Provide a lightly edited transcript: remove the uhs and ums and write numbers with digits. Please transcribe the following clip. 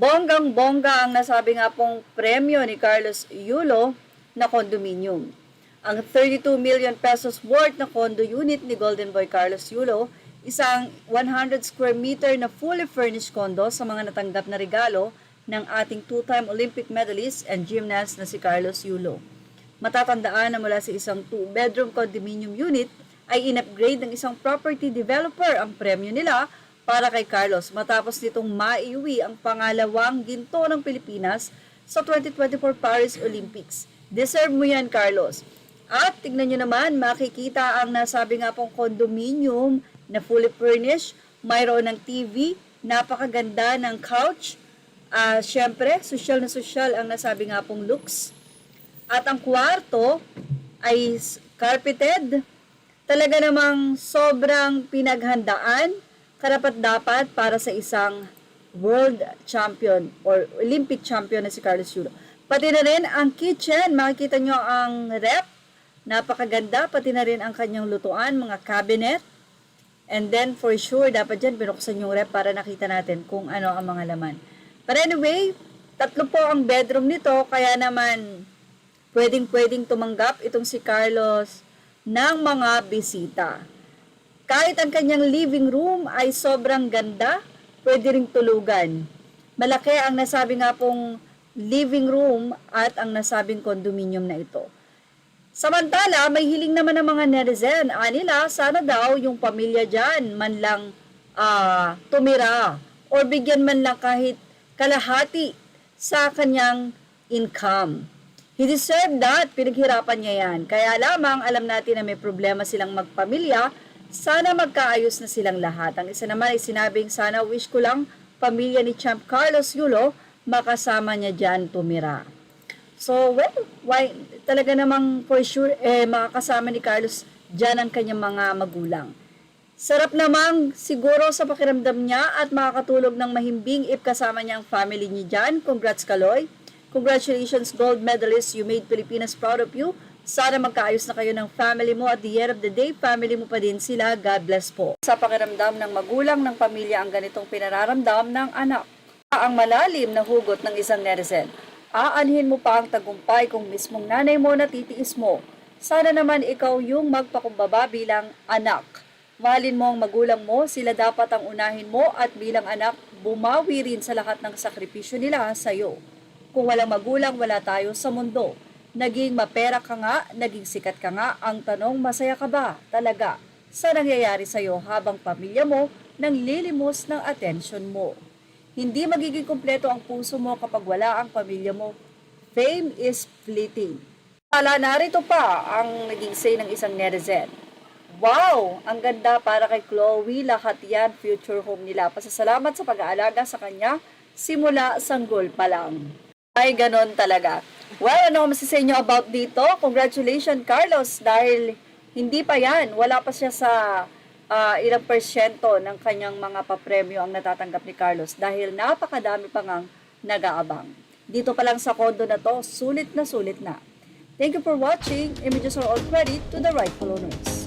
Bonggang-bongga ang nasabi nga pong premyo ni Carlos Yulo na condominium. Ang 32 million pesos worth na condo unit ni Golden Boy Carlos Yulo, isang 100 square meter na fully furnished condo sa mga natanggap na regalo ng ating two-time Olympic medalist and gymnast na si Carlos Yulo. Matatandaan na mula sa isang 2-bedroom condominium unit ay in-upgrade ng isang property developer ang premyo nila para kay Carlos matapos nitong maiuwi ang pangalawang ginto ng Pilipinas sa 2024 Paris Olympics. Deserve mo yan, Carlos. At tignan nyo naman, makikita ang nasabi nga pong condominium na fully furnished, mayroon ng TV, napakaganda ng couch. Siyempre, social na social ang nasabi nga pong looks. At ang kwarto ay carpeted. Talaga namang sobrang pinaghandaan, karapat-dapat para sa isang world champion or Olympic champion na si Carlos Yulo. Pati na rin ang kitchen, makikita nyo ang rep, napakaganda, pati na rin ang kanyang lutuan, mga cabinet. And then for sure, dapat dyan binuksan yung rep para nakita natin kung ano ang mga laman. But anyway, 3 po ang bedroom nito, kaya naman pwedeng tumanggap itong si Carlos ng mga bisita. Kahit ang kanyang living room ay sobrang ganda, pwede ring tulugan. Malaki ang nasabi nga pong living room at ang nasabing condominium na ito. Samantala, may hiling naman ng mga netizen. Nila, sana daw yung pamilya dyan man lang tumira or bigyan man lang kahit kalahati sa kanyang income. He deserved that. Pinaghirapan niya yan. Kaya lamang alam natin na may problema silang magpamilya. Sana magkaayos na silang lahat. Ang isa naman ay sinabing sana wish ko lang pamilya ni Champ Carlos Yulo makasama niya dyan tumira. So, well, why, talaga namang for sure makakasama ni Carlos dyan ang kanyang mga magulang. Sarap namang siguro sa pakiramdam niya at makakatulog ng mahimbing if kasama niya ang family niya dyan. Congrats, Kaloy. Congratulations, gold medalist. You made Pilipinas proud of you. Sana magkaayos na kayo ng family mo at the end of the day, family mo pa din sila. God bless po. Sa pakiramdam ng magulang ng pamilya ang ganitong pinararamdam ng anak. Ang malalim na hugot ng isang netizen. Aanhin mo pa ang tagumpay kung mismong nanay mo natitiis mo. Sana naman ikaw yung magpakumbaba bilang anak. Mahalin mo ang magulang mo, sila dapat ang unahin mo at bilang anak, bumawi rin sa lahat ng sakripisyo nila sa iyo. Kung walang magulang, wala tayo sa mundo. Naging mapera ka nga, naging sikat ka nga, ang tanong masaya ka ba talaga sa nangyayari sa iyo habang pamilya mo nang lilimos ng atensyon mo. Hindi magiging kumpleto ang puso mo kapag wala ang pamilya mo. Fame is fleeting. Narito pa ang naging say ng isang netizen. Wow! Ang ganda para kay Chloe, lahat yan future home nila. Pasasalamat sa pag-aalaga sa kanya simula sanggol pa lang. Ay, ganon talaga. Well, ano masasay nyo about dito? Congratulations, Carlos, dahil hindi pa yan. Wala pa siya sa ilang persyento ng kanyang mga papremyo ang natatanggap ni Carlos dahil napakadami pa ngang nag-aabang. Dito pa lang sa kondo na to, sulit na sulit na. Thank you for watching. Images are all credit to the rightful owners.